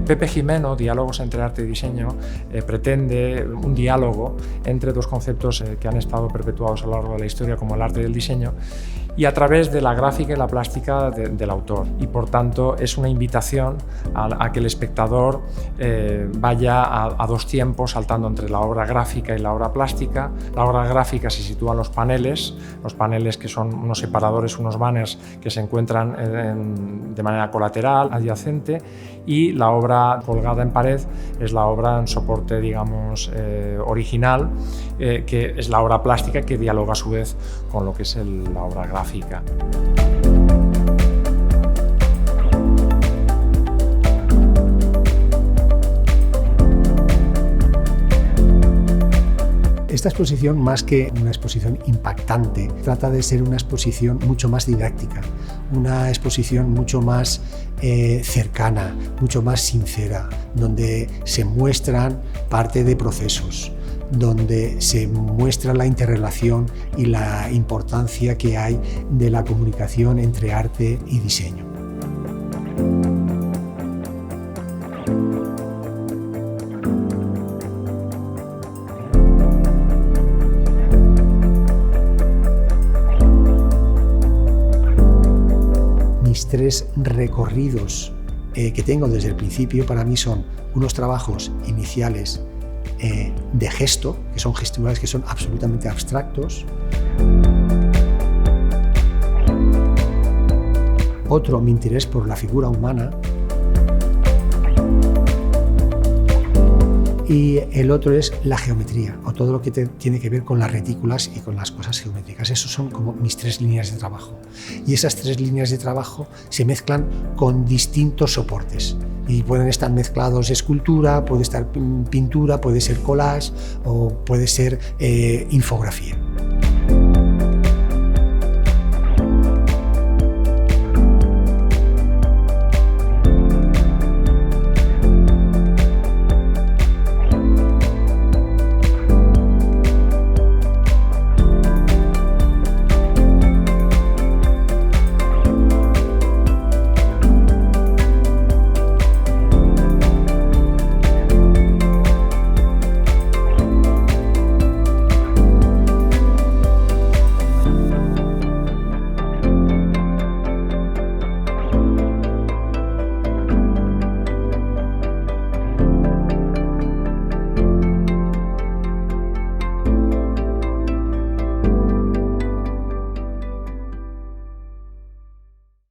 Pepe Gimeno, Diálogos entre arte y diseño, pretende un diálogo entre dos conceptos que han estado perpetuados a lo largo de la historia, como el arte y el diseño, y a través de la gráfica y la plástica del autor. Y por tanto es una invitación a que el espectador vaya a dos tiempos, saltando entre la obra gráfica y la obra plástica. La obra gráfica se sitúa en los paneles que son unos separadores, unos banners que se encuentran de manera colateral, adyacente, y la obra colgada en pared es la obra en soporte, digamos, original, que es la obra plástica, que dialoga a su vez con lo que es la obra gráfica. Esta exposición, más que una exposición impactante, trata de ser una exposición mucho más didáctica, una exposición mucho más cercana, mucho más sincera, donde se muestran parte de procesos, donde se muestra la interrelación y la importancia que hay de la comunicación entre arte y diseño. Mis tres recorridos que tengo desde el principio para mí son unos trabajos iniciales de gesto, que son gesturales, que son absolutamente abstractos. Otro, mi interés por la figura humana. Y el otro es la geometría, o todo lo que tiene que ver con las retículas y con las cosas geométricas. Esos son como mis tres líneas de trabajo. Y esas tres líneas de trabajo se mezclan con distintos soportes. Y pueden estar mezclados escultura, puede estar pintura, puede ser collage o puede ser infografía.